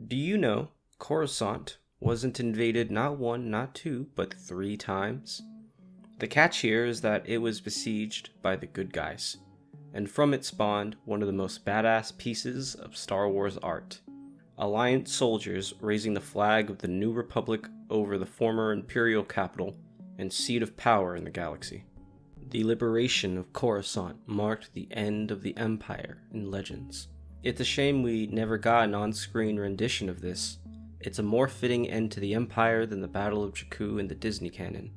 Do you know Coruscant wasn't invaded not one, not two, but 3 times? The catch here is that it was besieged by the good guys, and from it spawned one of the most badass pieces of Star Wars art. Alliance soldiers raising the flag of the New Republic over the former Imperial capital and seat of power in the galaxy. The liberation of Coruscant marked the end of the Empire in Legends. It's a shame we never got an on-screen rendition of this. It's a more fitting end to the Empire than the Battle of Jakku in the Disney canon.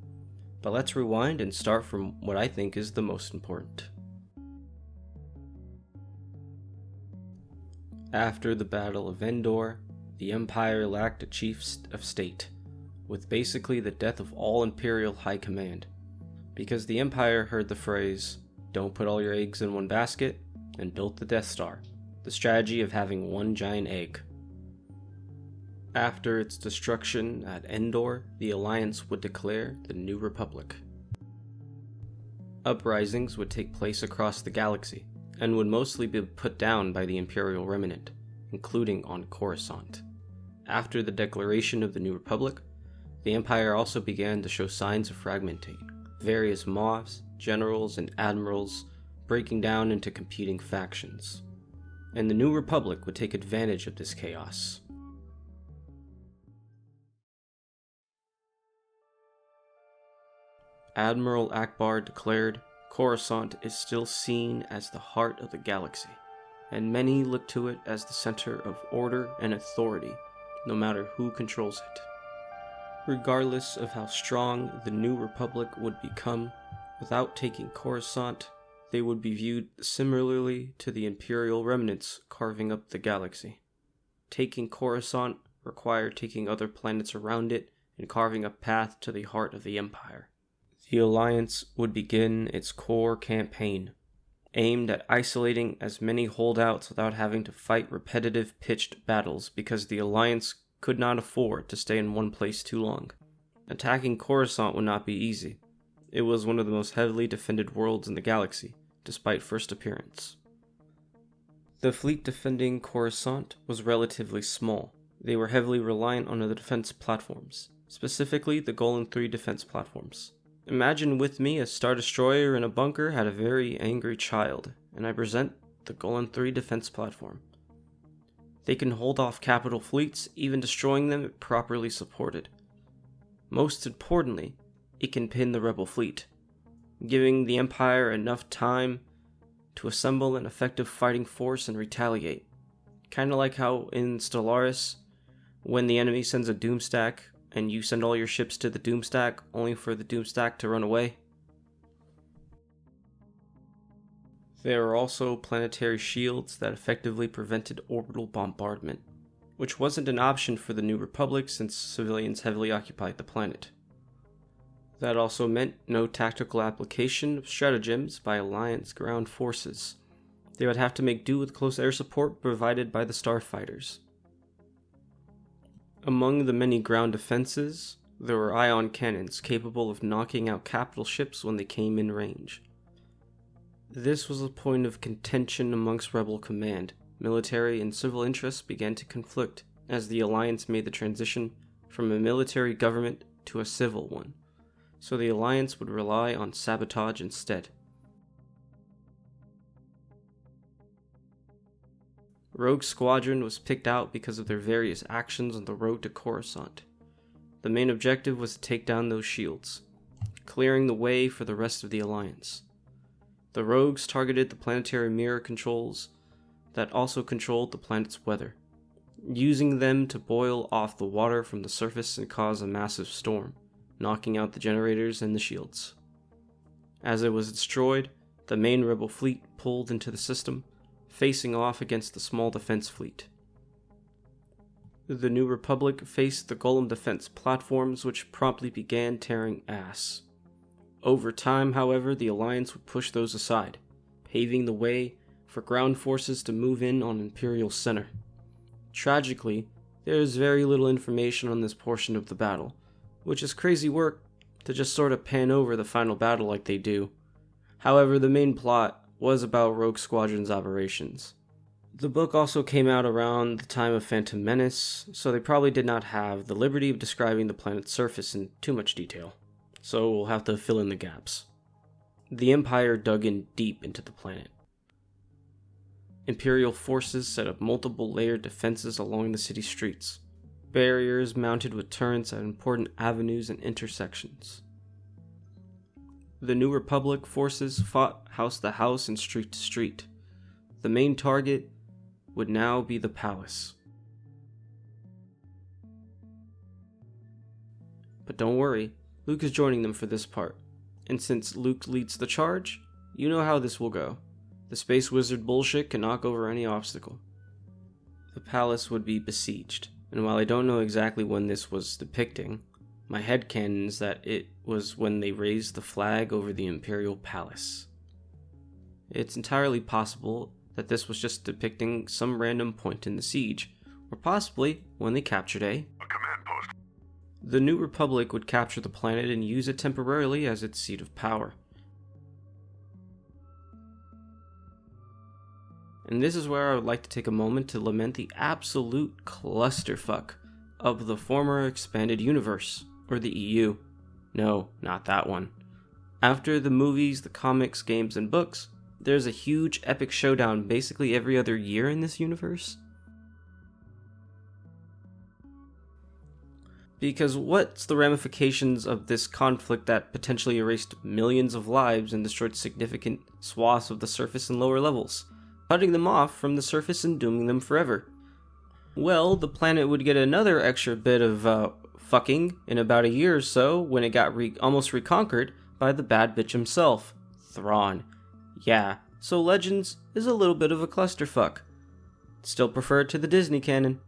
But let's rewind and start from what I think is the most important. After the Battle of Endor, the Empire lacked a chief of state, with basically the death of all Imperial high command, because the Empire heard the phrase, "Don't put all your eggs in one basket," and built the Death Star, the strategy of having one giant egg. After its destruction at Endor, the Alliance would declare the New Republic. Uprisings would take place across the galaxy, and would mostly be put down by the Imperial remnant, including on Coruscant. After the declaration of the New Republic, the Empire also began to show signs of fragmenting, various mobs, generals, and admirals breaking down into competing factions. And the New Republic would take advantage of this chaos. Admiral Akbar declared, "Coruscant is still seen as the heart of the galaxy, and many look to it as the center of order and authority, no matter who controls it." Regardless of how strong the New Republic would become, without taking Coruscant, they would be viewed similarly to the Imperial remnants carving up the galaxy. Taking Coruscant required taking other planets around it and carving a path to the heart of the Empire. The Alliance would begin its core campaign, aimed at isolating as many holdouts without having to fight repetitive pitched battles because the Alliance could not afford to stay in one place too long. Attacking Coruscant would not be easy. It was one of the most heavily defended worlds in the galaxy, despite first appearance. The fleet defending Coruscant was relatively small. They were heavily reliant on the defense platforms, specifically the Golem 3 defense platforms. Imagine with me a Star Destroyer in a bunker had a very angry child, and I present the Golem 3 defense platform. They can hold off capital fleets, even destroying them if properly supported. Most importantly, it can pin the rebel fleet, giving the Empire enough time to assemble an effective fighting force and retaliate. Kinda like how in Stellaris, when the enemy sends a Doomstack, and you send all your ships to the Doomstack, only for the Doomstack to run away. There are also planetary shields that effectively prevented orbital bombardment, which wasn't an option for the New Republic since civilians heavily occupied the planet. That also meant no tactical application of stratagems by Alliance ground forces. They would have to make do with close air support provided by the starfighters. Among the many ground defenses, there were ion cannons capable of knocking out capital ships when they came in range. This was a point of contention amongst Rebel command. Military and civil interests began to conflict as the Alliance made the transition from a military government to a civil one, so the Alliance would rely on sabotage instead. Rogue Squadron was picked out because of their various actions on the road to Coruscant. The main objective was to take down those shields, clearing the way for the rest of the Alliance. The Rogues targeted the planetary mirror controls that also controlled the planet's weather, using them to boil off the water from the surface and cause a massive storm, knocking out the generators and the shields. As it was destroyed, the main rebel fleet pulled into the system, facing off against the small defense fleet. The New Republic faced the Golem defense platforms, which promptly began tearing ass. Over time, however, the Alliance would push those aside, paving the way for ground forces to move in on Imperial Center. Tragically, there is very little information on this portion of the battle, which is crazy work to just sort of pan over the final battle like they do. However, the main plot was about Rogue Squadron's operations. The book also came out around the time of Phantom Menace, so they probably did not have the liberty of describing the planet's surface in too much detail, so we'll have to fill in the gaps. The Empire dug in deep into the planet. Imperial forces set up multiple layered defenses along the city streets, barriers mounted with turrets at important avenues and intersections. The New Republic forces fought house to house and street to street. The main target would now be the palace. But don't worry, Luke is joining them for this part, and since Luke leads the charge, you know how this will go. The space wizard bullshit can knock over any obstacle. The palace would be besieged, and while I don't know exactly when this was depicting, my headcanon is that it was when they raised the flag over the Imperial Palace. It's entirely possible that this was just depicting some random point in the siege, or possibly when they captured a command post. The New Republic would capture the planet and use it temporarily as its seat of power. And this is where I would like to take a moment to lament the absolute clusterfuck of the former expanded universe, or the EU. No, not that one. After the movies, the comics, games, and books, there's a huge epic showdown basically every other year in this universe. Because what's the ramifications of this conflict that potentially erased millions of lives and destroyed significant swaths of the surface and lower levels, cutting them off from the surface and dooming them forever? Well, the planet would get another extra bit of fucking in about a year or so when it got almost reconquered by the bad bitch himself, Thrawn. Yeah, so Legends is a little bit of a clusterfuck. Still prefer it to the Disney canon.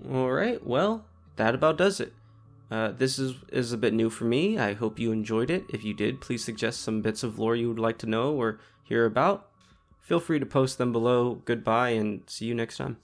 Alright, well, that about does it. This is a bit new for me. I hope you enjoyed it. If you did, please suggest some bits of lore you would like to know or hear about. Feel free to post them below. Goodbye, and see you next time.